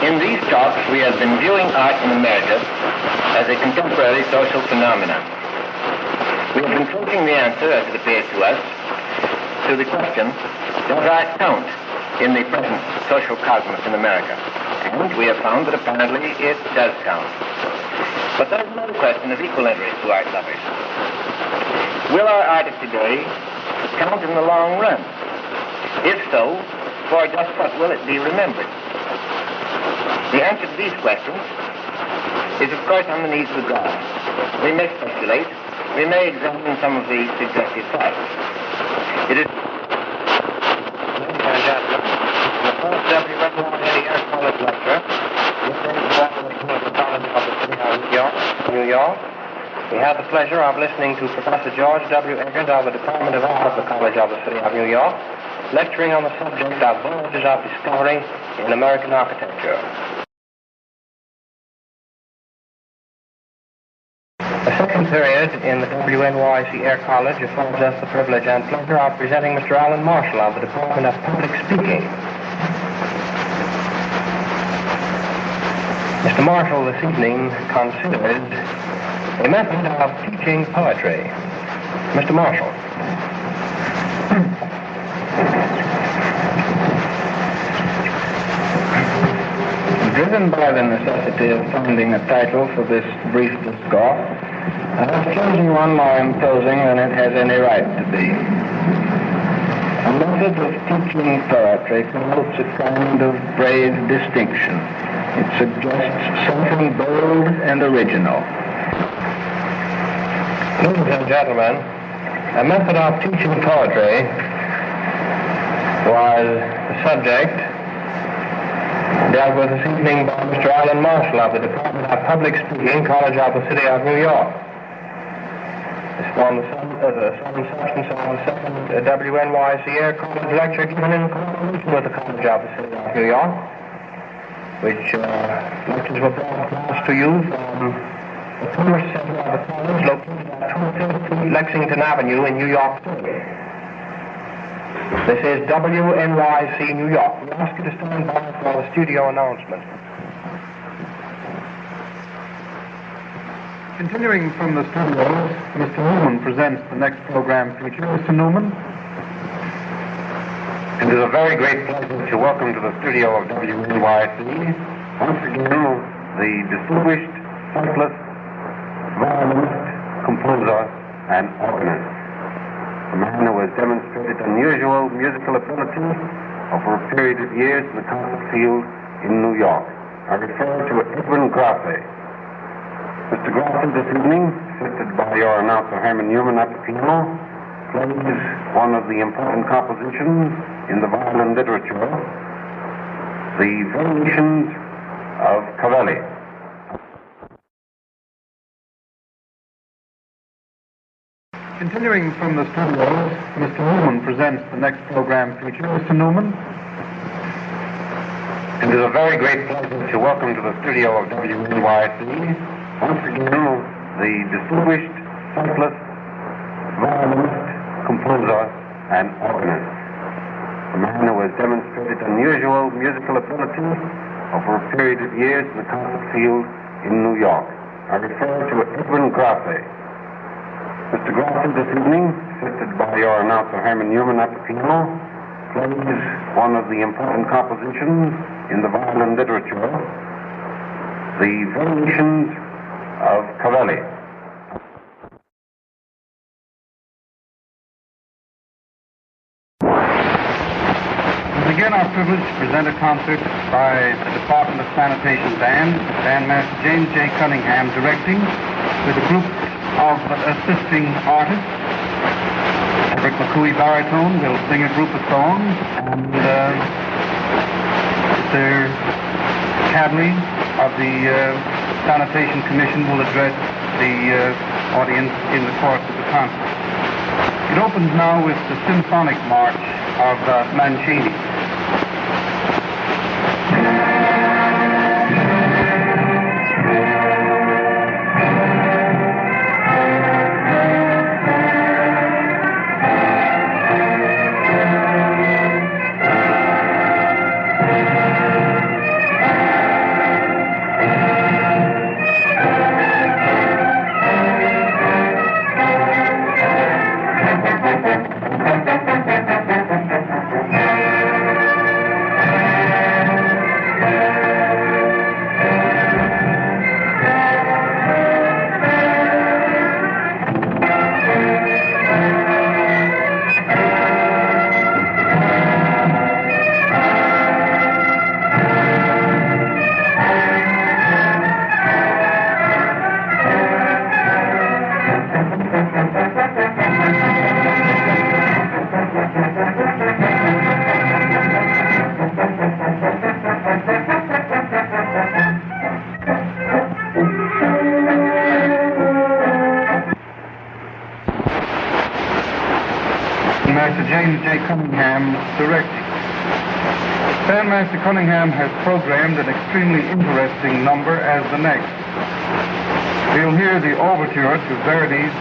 In these talks, we have been viewing art in America as a contemporary social phenomenon. We have been tracing the answer, as it appears to us, to the question, does art count in the present social cosmos in America? And we have found that apparently it does count. But there is another question of equal interest to art lovers. Will our art of today count in the long run? If so, for just what will it be remembered? The answer to these questions is, of course, on the knees of the ground. We may speculate. We may examine some of the suggested facts. It is... Ladies and gentlemen, the first WNYC College lecture, this is the College of the City of New York. We have the pleasure of listening to Professor George W. Eggers of the Department of Art of the College of the City of New York, lecturing on the subject of voyages of discovery in American architecture. The second period in the WNYC Air College affords us the privilege and pleasure of presenting Mr. Alan Marshall of the Department of Public Speaking. Mr. Marshall this evening considered a method of teaching poetry. Mr. Marshall. Driven by the necessity of finding a title for this brief discourse, I have chosen one more imposing than it has any right to be. A method of teaching poetry connotes a kind of brave distinction. It suggests something bold and original. Ladies and gentlemen, a method of teaching poetry was the subject dealt with this evening by Mr. Alan Marshall of the Department of Public Speaking, College of the City of New York. This forms the sum and substance of the second WNYC Air College lecture given in collaboration with the College of the City of New York, which lectures were broadcast to you from the Commerce Center of the College, located at 232 Lexington Avenue in New York City. This is WNYC New York. We ask you to stand by for the studio announcement. Continuing from the studio, Mr. Newman presents the next program feature. Mr. Newman. It is a very great pleasure to welcome to the studio of WNYC once again the distinguished cyclist, violinist, composer, and organist. A man who has demonstrated unusual musical ability over a period of years in the concert field in New York. I refer to Edwin Grassi. Mr. Grassi this evening, assisted by your announcer Herman Newman at the piano, plays one of the important compositions in the violin literature, the Variations of Cavelli. Continuing from the studio, Mr. Newman presents the next program feature. Mr. Newman. It is a very great pleasure to welcome to the studio of WNYC once again the distinguished cyclist, violinist, composer, and organist. A man who has demonstrated unusual musical ability over a period of years in the concert field in New York. I refer to Edwin Grassi. Mr. Grassi this evening, assisted by your announcer Herman Newman at the piano, plays one of the important compositions in the violin literature, the Variations of Cavelli. We begin our privilege to present a concert by the Department of Sanitation Band, Bandmaster James J. Cunningham directing, with a group of assisting artists. Rick McCooey baritone will sing a group of songs, and Mr. Cadley of the Sanitation Commission will address the audience in the course of the concert. It opens now with the symphonic march of Mancini. Master James J. Cunningham directing. Bandmaster Cunningham has programmed an extremely interesting number as the next. We'll hear the overture to Verdi's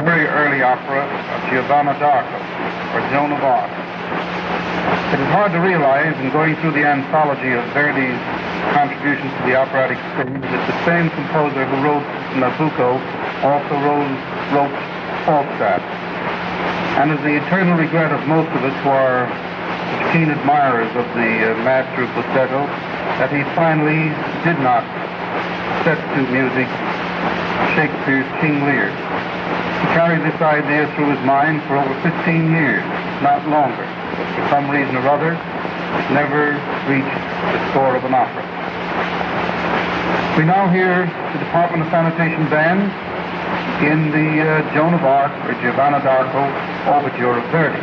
very early opera of Giovanna d'Arco, or Joan of Arc. It is hard to realize in going through the anthology of Verdi's contributions to the operatic stage that the same composer who wrote Nabucco also wrote Falstaff. And is the eternal regret of most of us who are keen admirers of the master of Bussetto that he finally did not set to music Shakespeare's King Lear. He carried this idea through his mind for over 15 years, not longer. For some reason or other, it never reached the score of an opera. We now hear the Department of Sanitation Band in the Joan of Arc or Giovanna d'Arco overture of Verdi.